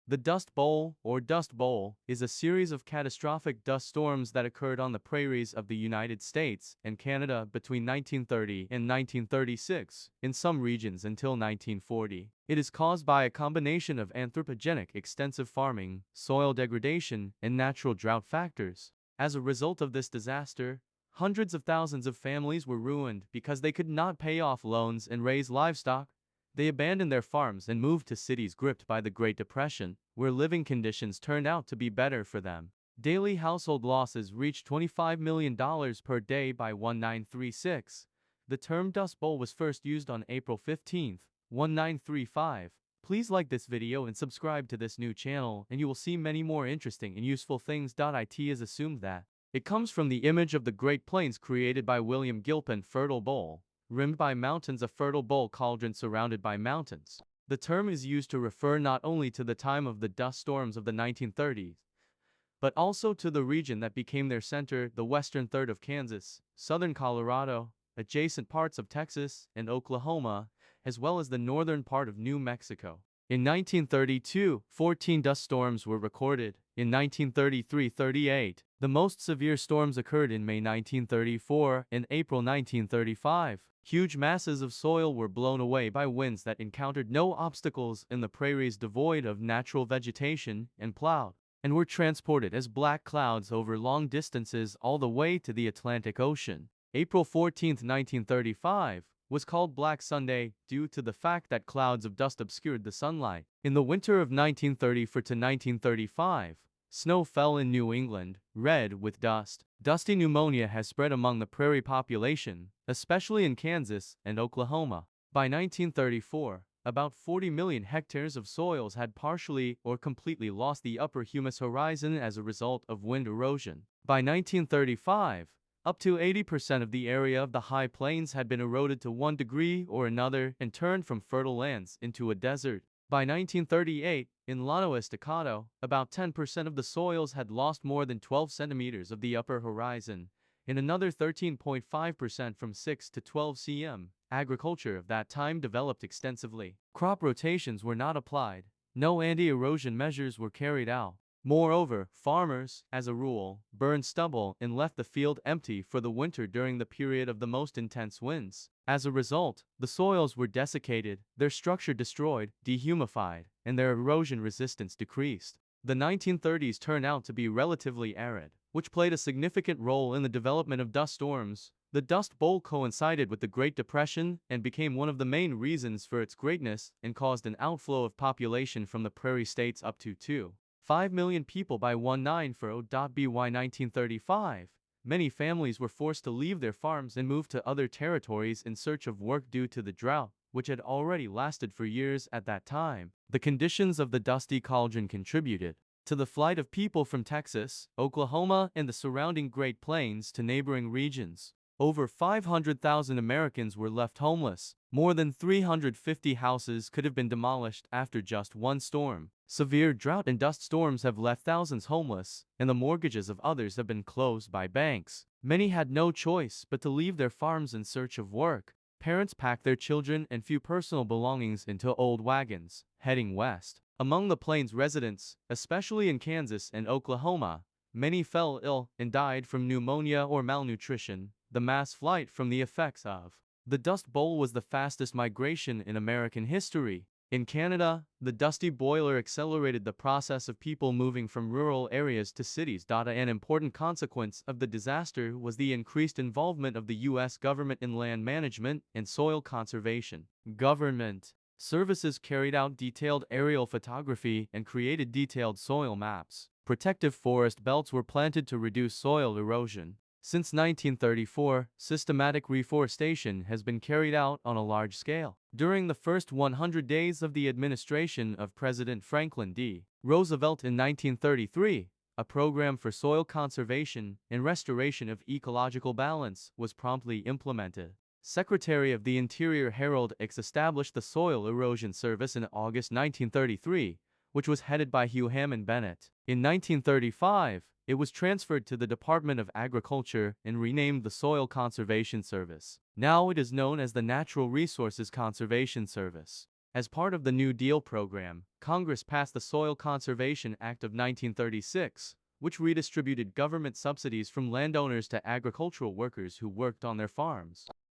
The Dust Bowl, or Dust Bowl, is a series of catastrophic dust storms that occurred on the prairies of the United States and Canada between 1930 and 1936, in some regions until 1940. It is caused by a combination of anthropogenic extensive farming, soil degradation, and natural drought factors. As a result of this disaster, hundreds of thousands of families were ruined because they could not pay off loans and raise livestock. They abandoned their farms and moved to cities gripped by the Great Depression, where living conditions turned out to be better for them. Daily household losses reached $25 million per day by 1936. The term Dust Bowl was first used on April 15, 1935. Please like this video and subscribe to this new channel, and you will see many more interesting and useful things. It is assumed that it comes from the image of the Great Plains created by William Gilpin, fertile bowl, rimmed by mountains, a fertile bowl cauldron surrounded by mountains. The term is used to refer not only to the time of the dust storms of the 1930s, but also to the region that became their center, the western third of Kansas, southern Colorado, adjacent parts of Texas and Oklahoma, as well as the northern part of New Mexico. In 1932, 14 dust storms were recorded. In 1933-38, the most severe storms occurred in May 1934 and April 1935. Huge masses of soil were blown away by winds that encountered no obstacles in the prairies devoid of natural vegetation and plowed, and were transported as black clouds over long distances all the way to the Atlantic Ocean. April 14, 1935, was called Black Sunday due to the fact that clouds of dust obscured the sunlight. In the winter of 1934 to 1935, snow fell in New England, red with dust. Dusty pneumonia has spread among the prairie population, especially in Kansas and Oklahoma. By 1934, about 40 million hectares of soils had partially or completely lost the upper humus horizon as a result of wind erosion. By 1935, up to 80% of the area of the High Plains had been eroded to one degree or another and turned from fertile lands into a desert. By 1938, in Llano Estacado, about 10% of the soils had lost more than 12 centimeters of the upper horizon, and another 13.5% from 6 to 12 cm. Agriculture of that time developed extensively. Crop rotations were not applied. No anti-erosion measures were carried out. Moreover, farmers, as a rule, burned stubble and left the field empty for the winter during the period of the most intense winds. As a result, the soils were desiccated, their structure destroyed, dehumidified, and their erosion resistance decreased. The 1930s turned out to be relatively arid, which played a significant role in the development of dust storms. The Dust Bowl coincided with the Great Depression and became one of the main reasons for its greatness and caused an outflow of population from the prairie states up to 2.5 million people by 1940. By 1935, many families were forced to leave their farms and move to other territories in search of work due to the drought, which had already lasted for years at that time. The conditions of the Dusty Cauldron contributed to the flight of people from Texas, Oklahoma, and the surrounding Great Plains to neighboring regions. Over 500,000 Americans were left homeless. More than 350 houses could have been demolished after just one storm. Severe drought and dust storms have left thousands homeless, and the mortgages of others have been closed by banks. Many had no choice but to leave their farms in search of work. Parents packed their children and few personal belongings into old wagons, heading west. Among the Plains residents, especially in Kansas and Oklahoma, many fell ill and died from pneumonia or malnutrition, the mass flight from the effects of the Dust Bowl was the fastest migration in American history. In Canada, the Dusty Boiler accelerated the process of people moving from rural areas to cities. An important consequence of the disaster was the increased involvement of the U.S. government in land management and soil conservation. Government services carried out detailed aerial photography and created detailed soil maps. Protective forest belts were planted to reduce soil erosion. Since 1934, systematic reforestation has been carried out on a large scale. During the first 100 days of the administration of President Franklin D. Roosevelt in 1933, a program for soil conservation and restoration of ecological balance was promptly implemented. Secretary of the Interior Harold Ickes established the Soil Erosion Service in August 1933, which was headed by Hugh Hammond Bennett. In 1935, it was transferred to the Department of Agriculture and renamed the Soil Conservation Service. Now it is known as the Natural Resources Conservation Service. As part of the New Deal program, Congress passed the Soil Conservation Act of 1936, which redistributed government subsidies from landowners to agricultural workers who worked on their farms.